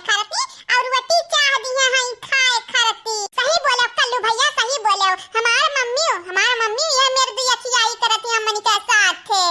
खाया करती और रोटी चाह दिया है खाए करती। सही बोले कल्लू भैया, सही बोले। हमारा मम्मी ये मेरे दिया खियाई करती अम्मनी के साथ थे।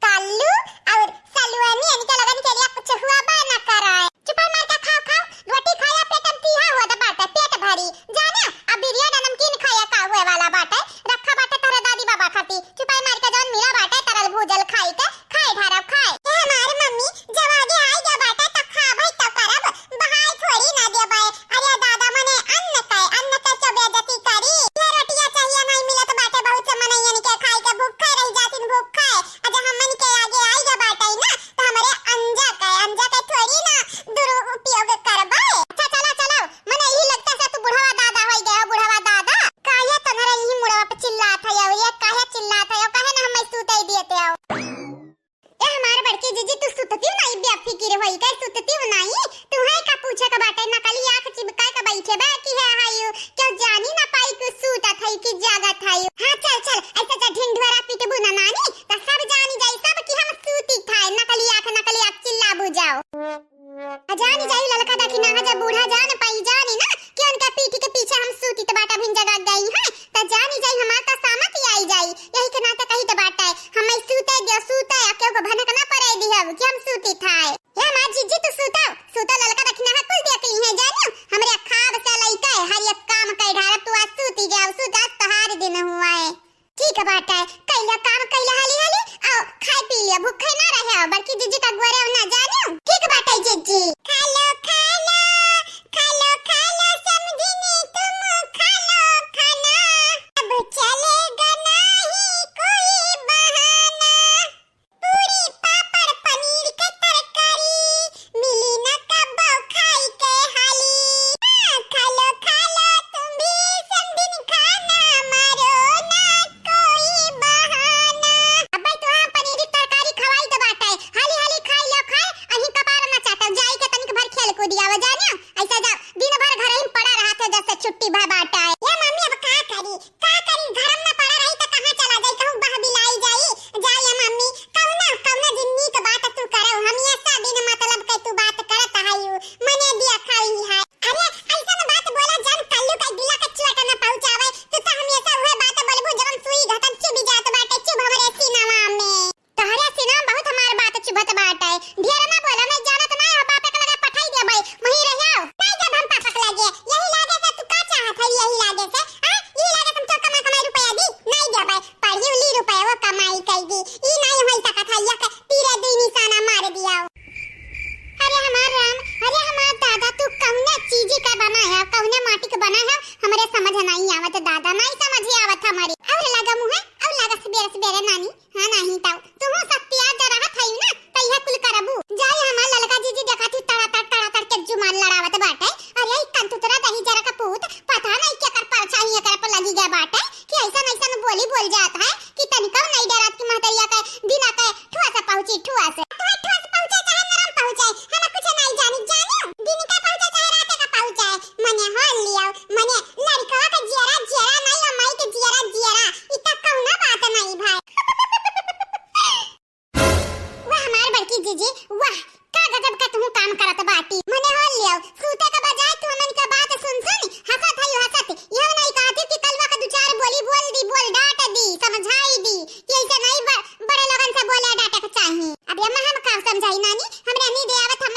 कल्लू और सलुनी इनके लगन के लिए कुछ हुआ बा ना कराए। चुप मार के खाओ रोटी खाया पेट में तिहा हुआ बाटे पेट भरी जाने। अब बिरयानी नमकीन खाया का हुए वाला बाटे रखा बाटे तारे दादी बाबा खाती। चुप मार के जौन मिला बाटे तरल भूजल खाई के खाए ढारब खाए। हमारे मम्मी जब आगे आई गया बाटे तो खा भाई तो करब बहाई थोड़ी ना दे बाए। अरे दादा मने अन्न के बेइज्जती करी। ये रोटियां चाहिए नहीं मिलत बाटे बहुत से मने यानी के खाई के भूखे रह जातिन भूखे। अगर हमन के आगे आई गया बाटे ना तो हमारे अंजा के थोड़ी ना दुरुपयोग करबे। अच्छा चलो मने यही लगता है तू बुढ़वा दादा होई गया। बुढ़वा दादा काहे तनरा यही मुड़वा पे चिल्लात है ये काहे चिल्लात है काहे ना हम सुतई देते हो। ए हमारे बड़की जीजी तू सुतती नहीं बेफिक्र होई के सुतती नहीं। तू है का पूछे का बाटे नकली आंख चिपकाए का बैठे बे की है हायो क्यों जानी ना पाई कि सूता थई की जागत है। हां चल ऐसे ढिंढोरा पीटबू ना नानी त सब जानी जाई सब कि हम सूती थाए नकली आंख चिल्ला बुझाओ। जानी जाई ललका देखी ना जब बूढ़ा जान पाई जानी ना कि उनका पीठ के पीछे हम सूती त बाटा भिन जगह गई है त जानी जाई हमार का सामत आई जाई। यही के नाते कही त बाटा है हम सूते क्यों को भनक ना पड़े दिहब कि हम सूती थाए। या मां जीजी तू सूता ललका देखना है कुल देख ली है जानियो हमरे खाब से लइका है हर एक काम कई ढार तू आज सूती जाओ सूता तहार दिन हुआ है। ठीक है बाटा है कैला काम कैला हाली आओ खाए पी लिया भूखे ना रहे बल्कि जीजी का गोरे ना जानियो। ठीक बाटा है जीजी खा लो समझिनी तुम खा लो खाना अब चलेगा नहीं कोई बहाना। पूरी पापड़ पनीर के तरकारी मिली ना कबाब खाई के हाली। खा लो तुम भी समझिन खाना मारो ना कोई बहाना। अब भाई तो हम पनीर की तरकारी खवाई तो बाटा है हाली खाई लो खाए अही कपार ना चाटो जाई के तनिक भर खेल कूद आवा जानियो। ऐसा जा दिन भर घर ही पड़ा रहा था जैसे छुट्टी भर बाटा है। ये मम्मी अब का करी घर में पड़ा रही तो कहां चला जाई कहूं बह बिलाई जाई ये मम्मी कौना जिन्नी के बात तू करो हम ये सब बिना मतलब के तू बात करत हायू मने दिया खाई है। अरे ऐसा ना बात बोला जान कल्लू का दिला के चुआ ना पहुंचावे तू तो हमेशा वह बात बोलबू जब सुई घटन चुभी जात बाटे चुभ हमरे सीनावा में तहरे सीना बहुत हमार बात चुभत बाटे। ढेर ना बोला मैं जानत ना हो बापे के लगे पठाई दे भाई वही रहियो नहीं जब हम पापा के लगे यही लागे से तू का चाहत है यही लागे से यही लागे तुम तो कमाई रुपया दी नहीं दे भाई पढ़ी उली रुपया वो कमाई कर दी ई नहीं होई सकत है या तीरे दी निशाना मार दिया। अरे हमार राम अरे हमार दादा तू कौने चीज का बना है कौने माटी का बना है हमरे समझ नहीं आवत दादा नहीं समझ आवत हमारी और लगा मुहे और लगा सवेरे नानी हां नहीं ताऊ तू हो सकती आ जा रहा थई ना तैया कुल करबू जाई हमार ललका जीजी देखा तड़ा के जुमान लड़ावत बाटे। अरे ई कंतुतरा दही जरा का पूत पता नहीं क्या कर परछाई कर पर लगी गया बाटे कि ऐसा बोली बोल जाता है कि तनिका नहीं डरत कि महतरिया के बिना के ठुआ से पहुंची ठुआ से पहुंचे चाहे नरम पहुंचे हम कुछ नहीं जानियो दिन का पहुंचे चाहे रात का पहुंचे मने हाल लियो मने लड़का का जियरा नहीं अमाई के जियरा इतना कौना बात नहीं भाई। वाह हमार बड़की जीजी वाह का गजब का तुम काम करत बाटी मने हाल लियो सूते के बजाय तू हमन का बात सुन हसत यह नहीं कहती कि कलवा का दो चार बोल डांट दी समझाई दी कि ऐसे नहीं बड़े लोगन से बोले डांटे के चाहिए। अब ये हम का समझाई नानी हमरे नहीं दे आवत हम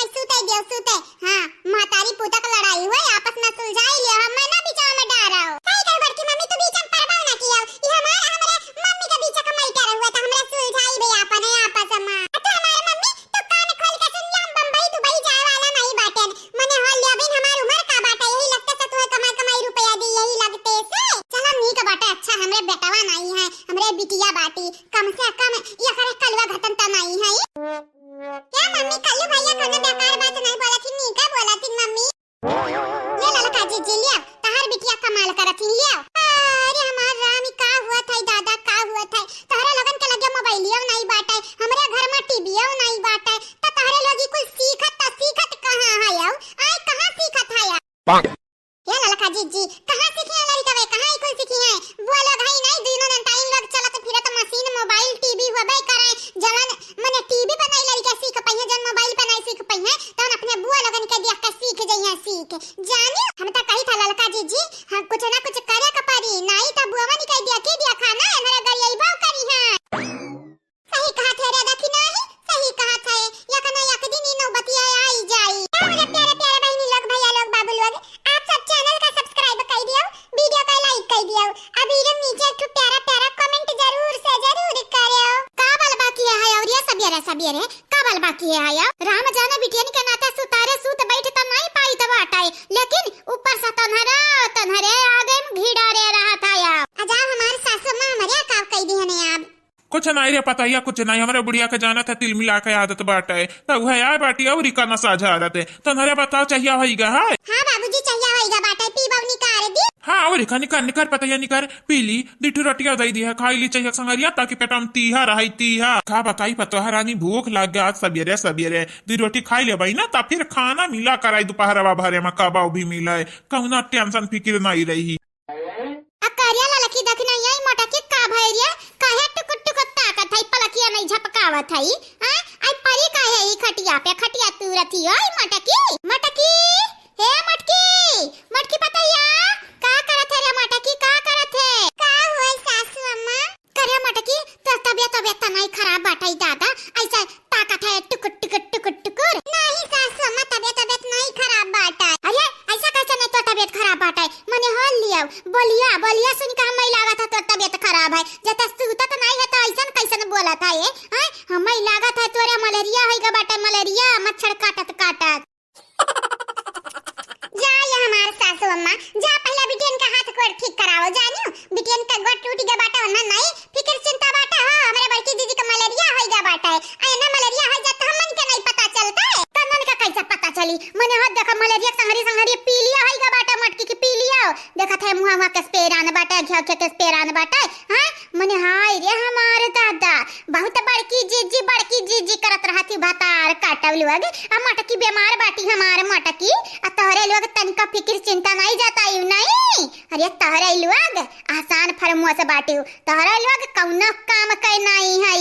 सूते हां महतारी पुता का लड़ाई हुई आपस में सुलझाई लियो हम ना बीच में डारो सही कर बड़की मम्मी तू बीच में परवाह ना कियो ये हमरे मम्मी के बीच में मई करे हुए तो हमरे सुलझाई भी आपने आपस में तो हमारे मम्मी तो कान खोल के सुन ले हम बम्बई दुबई जाए वाला नहीं बाटे मने हाल लिया बिन हमार उम्र का बाटे यही लगता से तू कमाई रुपया दी यही लगते से चलो नी का बाटे अच्छा हमरे बेटवा नहीं है हमरे बिटिया बाटी कम से कम ये करे कलवा घटन त नहीं है। क्या मम्मी कल्लू भैया कोनो बेकार बात नहीं बोला थी नी का बोला थी मम्मी ये ललका जीजी लिया तहार बिटिया कमाल करत ही लिया। अरे हमार राम का हुआ था दादा का हुआ था तहरे लगन के लगे मोबाइलियो नहीं बाटे हमरे घर में टीवीओ नहीं बाटे त तहरे लोगी कुछ सीखत कहां है आओ आई कहां सीखत है ये ललका जीजी कहां सीखी है लड़का वे कहां कुल सीखी है बोलो भाई नहीं दिनों टाइम लग चलत फिरत मशीन मोबाइल टीवी होबे करे जवन मने टीवी बनाई लड़का सीख पई है जन मोबाइल पे नहीं सीख पई है तो अपने बुआ लगन के देख के सीख सबियर है काबल बाकी है आया राम जाना बिटिया के नाता सुतारे सुत बैठ त नहीं पाई तब हटाए लेकिन ऊपर से तन्हरे आगे घीड़ा रे रहा था या अजा हमारे सासू मां हमारे का कह दी है आप कुछ नहीं रे पता या कुछ नहीं हमारे बुढ़िया के जाना था तिल मिला के आदत बाटा है तो वह यार बाटी और इका न साझा आदत है तन्हरे बताओ चाहिए होईगा है हां बाबूजी चाहिए होईगा बाटा पी बावनी कार दी हाँ और इका निकर निकर पता या निकर पीली दिठू रोटियां दई दी है खाई ली चाहिए संगरिया ताकि पेट में तीहा रही तीहा खा बताई पतो रानी भूख लग गया सवेरे सवेरे दी रोटी खाई ले भाई ना तब फिर खाना मिला कराई दोपहर भरे में कबाऊ भी मिला है कहूँ ना टेंशन फिक्र नहीं रही अकारिया ललकी दखना यही मोटा के का भैरिया काहे टुकुट टुकुट ताकत है पलकिया नहीं झपकावत है हां आई परी काहे ई खटिया पे खटिया तुरती ओय मटकी हे मटकी पतैया का करत है रे मटकी का करत है का होय सासू अम्मा करे मटकी तो तबियत नहीं खराब बाटई दादा ऐसा ताकत है टुकुट नहीं सासू अम्मा तबियत नहीं खराब बाटा अरे ऐसा कैसे नहीं तो तबियत खराब बाटा मने हल लिया बोलिया सुन के हमें लगा था तो तबियत खराब है जता सुता तो नहीं है तो ऐसा कैसे बोला था ये हां हमें लगा था तोरे मलेरिया होइगा बाटा मलेरिया मच्छर काटत जा ये हमारे सासू अम्मा जा पहले बिटियन का हाथ गोड़ ठीक कराओ जानियो बिटियन का गोड़ टूट गया बाटा वरना नहीं फिकर चिंता बाटा हो हमारे बड़की दीदी का मलेरिया होइगा बाटा है आना मलेरिया हो जाता हमन के नहीं पता चलता है तनन का कैसे पता चली मने हाथ देखा मलेरिया संहरी पीलिया होइगा बाटा मटकी की पीलिया देखा था मुंह के स्पेरान बाटा घ्याव के स्पेरान बाटा हां मने हाय रे हमारे दादा बहुत बड़की जीजी करत रहती भातार काटव लोग आ मटकी बीमार बाटी हमारे मटकी आ तोहरे लोग तनिका फिक्र चिंता नहीं जाता यू नहीं अरे तोहरे लोग आसान फरमुआ से बाटी तोहरे लोग कौनो काम कर नहीं है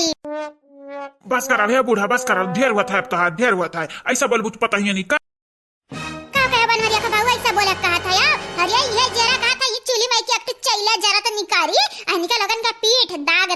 बस करा भैया बूढ़ा बस करा ढेर हुआ था तो ढेर हुआ था ऐसा बोल बुझ पता ही नहीं का कहे बनवरिया का बाबू ऐसा बोला कहा था यार अरे ये जरा कहा था ये चूली में की एक चैला जरा तो निकारी अनिका लगन का पीठ दाग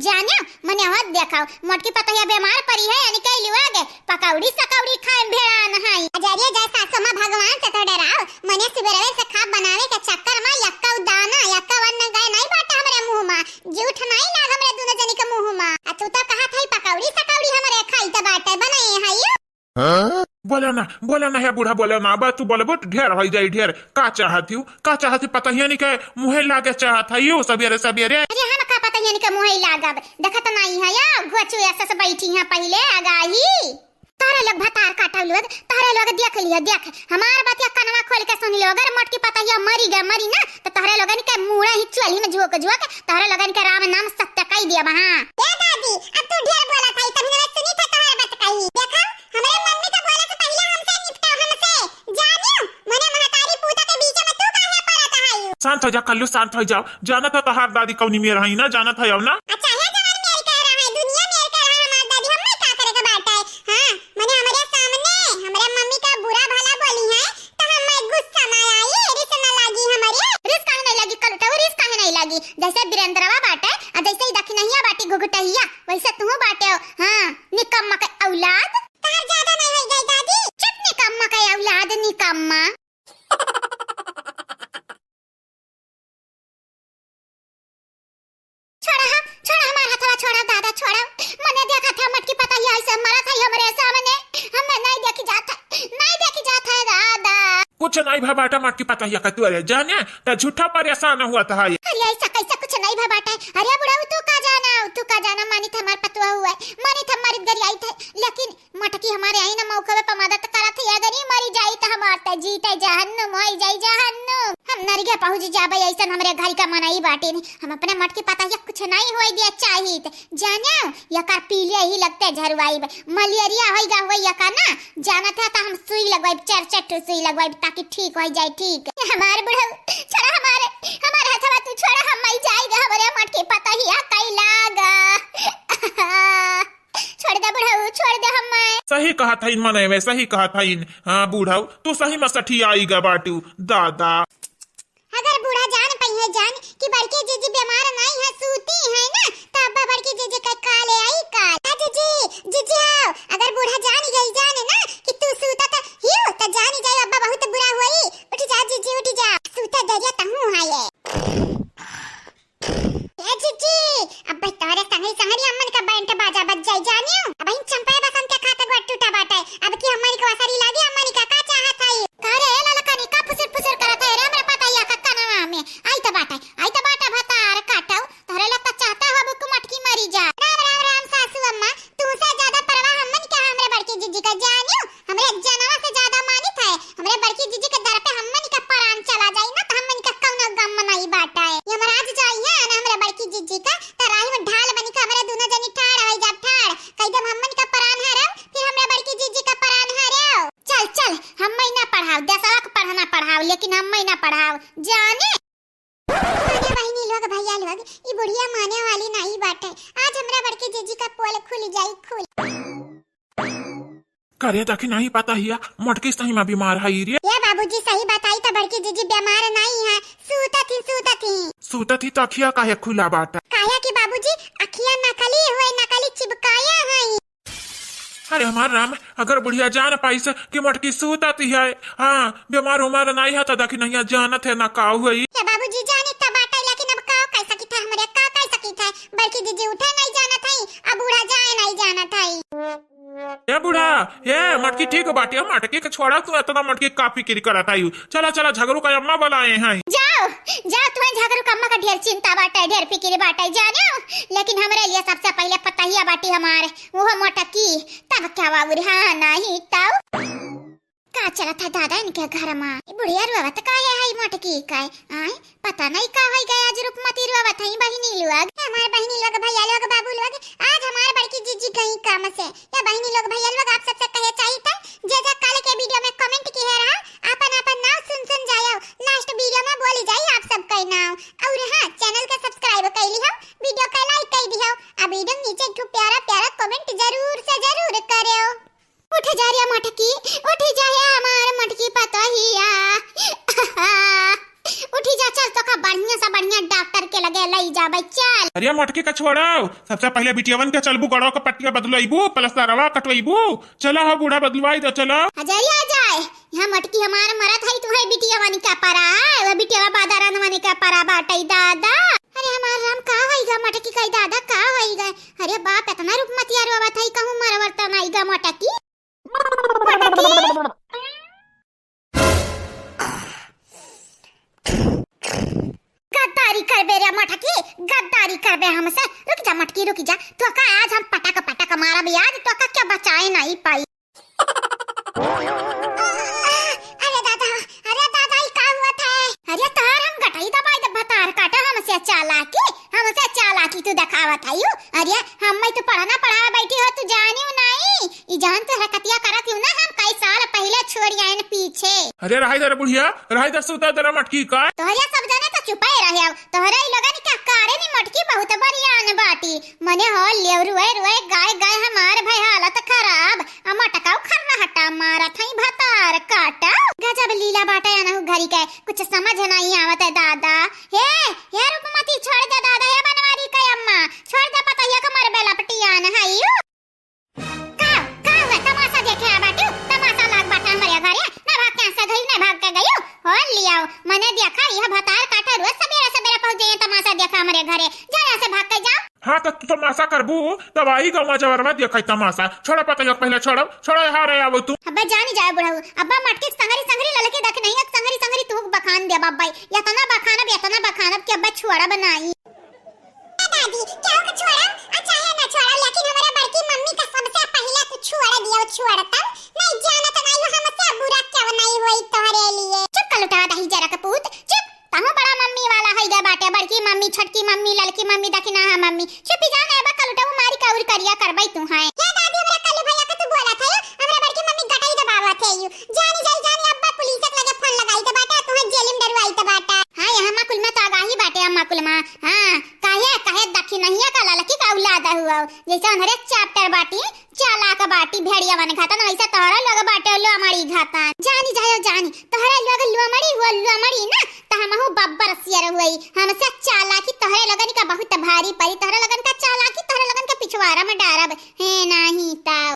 जाने मने हाथ देखाओ मोटकी पतैया बीमार पड़ी है अनिका लोग पकौड़ी सकौड़ी खाए भेड़ान है अजरिया जैसा समा भगवान से तो डराओ मने सुबेरे से खा बनावे के चक्कर में यक्का दाना यक्का वन गए नहीं बाटा हमरे मुंह में झूठ नहीं लाग हमरे दोनों जनी के मुंह में आ तू तो कहा था पकौड़ी सकौड़ी हमरे खाई त बाटे बनाए है हाँ? बोला ना है बूढ़ा बोला ना बा तू बोले बहुत ढेर हो जाए ढेर का चाहती पता ही नहीं के मुहे लागे चाहत है यू सवेरे अरे हम का पता ही नहीं के मुहे लागब देखत नहीं है या घोचू ऐसा से बैठी है पहले आगाही तारे लोग भतार काटल लोग तारे लोग देख हमार बात या कनवा खोल के सुन लो अगर मोटकी पता या मरी ना तो तारे लोगन के मुड़ा ही चोली में झोक तारे लोगन के राम नाम सत्य कह दिया वहां ए दादी अब तू ढेर बोला था तभी मैं सुनी था तोहर बात कही देखा हमरे मम्मी का बोला से पहले हमसे निपटा हमसे जानियो मने महतारी पूता के बीच में तू काहे पड़त है शांत हो जा कल्लू शांत हो जाओ जाना था तहार दादी कौनी में रही ना जाना था ना अच्छा है जवान मेरे कह रहा है दुनिया मेरे कह रहा है हमार दादी हम नहीं का करे का बात है हां मने हमारे सामने हमारे मम्मी का बुरा भला बोली है तो हमें गुस्सा ना आई रिस ना लगी हमारे रिस काहे नहीं लगी कलटा रिस काहे नहीं लगी जैसे वीरेंद्रवा बाटे और जैसे ही दखिनहिया बाटी घुघुटहिया वैसे तू बाटे हां निकम्मा का औलाद तार ज्यादा नहीं हो गई दादी चुप निकम्मा का औलाद निकम्मा छोड़ा हमारा हथवा छोड़ा दादा छोड़ा मने देखा था मटकी पता ही ऐसे मरा था हमरे सामने हमें नहीं देखी जाता है दादा कुछ नहीं भाबाटा मटकी पता ही का तू अरे जाने तो झूठा परेशान हुआ था अरे ऐसा कैसा कुछ नहीं भाबाटा अरे बुढ़ा तू का जाना मानी था हमार पतवा हुआ मानी था हमारी गरी आई थे लेकिन मटकी हमारे आई ना मौके पे मदद करा थे अगर ही मरी जाई तो हमार त जीते जहन्नुम होई जाई जहन्नुम हम नरगे पहुंच जाबे ऐसा हमरे घर का मनाई बाटे नहीं हम अपने मटकी पता ही कुछ नहीं होई दिया चाहिए जाना यकार पीले ही लगते झरवाई मलेरिया होई यका ना जाना था तो हम सुई लगवाई चार सुई लगवाई ताकि ठीक हो जाए ठीक हमारे बुढ़ा छोड़ा हमारे हथवा तू छोड़ा हम मई जाएगा हमरे मटकी पता ही कई लागा छोड़ दे हम सही कहा था इन मने में सही कहा था इन हाँ बूढ़ा तू सही में सठी आईगा बाटू दादा अगर बूढ़ा जान पई है जान कि बड़के जीजी बीमार नहीं है सूती है ना तो अब्बा बड़के जीजी का काले आई काल जीजी आओ अगर बूढ़ा जान गई जाने ना कि तू सूता था हियो तो जानी जाए अब्बा बहुत बुरा होई उठ जा जीजी उठ जा सूता दरिया तहु हाये ए जीजी अब्बा तारे संगी संगरी अम्मन का बैंड बाजा बज जाई जानी ई बुढ़िया माने वाली नहीं बाटे। आज हमरा बड़की जीजी का पोल खुल जाई खुल। करे ताकि नहीं पता हिया मटकी सही में बीमार है रे। ये बाबूजी सही बताई तो बड़की जीजी बीमार नहीं है, सूता थी तखिया काहे खुला बाटा। काया कि बाबूजी अखियां नकली हुए, नकली चिपकाया है। अरे हमार राम, अगर बुढ़िया जान पाई से कि मटकी सूता थी है, हाँ बीमार उमार नहीं है तो देखी नहीं जानत है ना का हुई। ये बाबूजी जाने तब बाटा, लेकिन अब का कह सकी था हमरे, का कह सकी था। बड़की जीजी उठे नहीं जाना था, अब बूढ़ा जाए नहीं जाना था। ए बुढ़ा, ये मटकी ठीक बाटी, मटकी के छोड़ा तू इतना मटकी काफी किरी करत आयु। चला चला झगड़ू का अम्मा बुलाए हैं। जाओ जाओ, तुम्हें झगड़ू का अम्मा का ढेर चिंता बाटा, ढेर फिक्र बाटा जाने। लेकिन हमारे लिए सबसे पहले पता ही बाटी हमारे वो मटकी, तब क्या बाबू हाँ नहीं तब का चला था दादा इनके घर में। बुढ़िया रुआवत का है मटकी का आए पता नहीं का हो गया। आज रूपमती रुआवत है बहिनी लोग, हमारे बहिनी लोग भैया लोग बाबू लोग। आज हमारे बड़की जीजी गई काम से, या बहिनी लोग भैया लोग आप सबसे कहे चाहिए था जैसा कल के वीडियो में कमेंट की है रहा अपन अपन नाम सुन जाओ, लास्ट वीडियो में बोली जाए आप सबका नाम। और हां चैनल का सब्सक्राइब कर ली हो, वीडियो का लाइक कर दियो, अब वीडियो नीचे एक प्यारा प्यारा कमेंट जरूर से जरूर करो। उठ जा रे मटकी, उठ जा हमार मटकी पतोहिया। उठी जा, चल तो का बढ़िया डॉक्टर के लगे लई जा चल। अरे मटकी का छोड़ाओ, सबसे पहले बिटियावन के चलबू गड़ो का पट्टिया बदलवाईबू, प्लस्टरवा कटवाईबू। चलो हो बूढ़ा बदलवाई दो चलो। अजय आ जाए, यहाँ मटकी हमार मरत है तुम्हारी बिटियावन का परा है, वो बिटियावा बादारन वानी का परा बाटई दादा। अरे हमार राम का होईगा मटकी का दादा का होईगा। अरे बाप इतना रूपमतिया रोवत है कहूं मरवरता नाईगा मटकी। गद्दारी कर बे रे मटकी, गद्दारी कर बे हमसे। रुक जा मटकी रुक जा, तो का आज हम पटक मारा भी आज, तो का क्या बचाए नहीं पाई। अरे दादा ये का हुआ था। अरे तार हम गटाई दबाई दब तार काटा हमसे चालाकी तू दिखावत है। अरे हम मैं तो पढ़ा बैठी हो, तू जानियो नहीं ई जान तो हरकतिया करत हूं ना, हम कई साल पहले छोड़ आए न पीछे। अरे रहाई दर बुढ़िया, रहाई दर सुता दर मटकी का। तोहरे सब जने तो चुपाए रहे हो, तोहरे ही लगन क्या कारे नी मटकी बहुत बढ़िया न बाटी। मने हो लेव रुए गाय हमार भाई हालत खराब, मटकाऊ खर्रा हटा मारा थई भतार काटा। गजब लीला बाटा या न घरी के कुछ समझ नहीं आवत है दादा। हे रूपमती छोड़ दे दादा, हे बनवारी का अम्मा छोड़ दे, पता है कमर बेला पटियान है यू। का हुआ तमाशा देखे आ बाटू, तमाशा लाग बाटा हमारे घरे ना भाग के से गई ना भाग के गयो हो लियाओ। मने देखा यह भतार काटा रोज सवेरे पहुंच जाए, तमाशा देखा हमारे घरे जा से भाग के जाओ। हाँ तो तू तमाशा करबू तब आई गवा जवरवा देखै तमाशा। छोड़ा पता है पहले छोड़ा हारे आवो तू। अब्बा जानी जाए बुढ़ाऊ, अब्बा मटकी संगरी ललके देख नहीं संगरी तू बखान दे बाबा, या तना बखानब के अब्बा छोड़ा बनाई। दादी क्या को छोड़ा अच्छा है ना छोड़ा, लेकिन हमारे बड़की मम्मी का सबसे पहले तू छोड़ दिया, छोड़ता नहीं जाना तो नहीं हमसे बुरा क्या नहीं होई तोहरे लिए। चुप कर लुटा दही जरा कपूत चुप, तहु बड़ा मम्मी वाला है गा बाटे, बड़की मम्मी छोटकी मम्मी लड़की मम्मी दखिना है मम्मी। चुप जाना है बा लुटा मारी का और करिया करबई तू है। हे दादी हमरा कल्लू भैया का तू बोला था हमरा बड़की मम्मी गटाई दबावत है यू। जानी अब्बा पुलिस के लगे फोन लगाई तो बाटा तू जेल में डरवाई तो बाटा। हां यहाँ माकुल में तो आगाही बाटे अम्मा कुल में। हां काहे दखी नहीं का लड़की का औलाद हुआ, जैसे हमारे चैप्टर बाटी चालाक बाटी भेड़िया बने खाता ना, वैसे तोहरा लोग बाटे लो हमारी खाता। जानी तोहरा लोग लो हमारी ना त हमहु बब्बर सियर हुई, हमसे चालाकी तोहरे लगन का बहुत भारी पड़ी, तोहरा लगन का चालाकी तोहरा लगन का पिछवाड़ा में डारब है नहीं ता।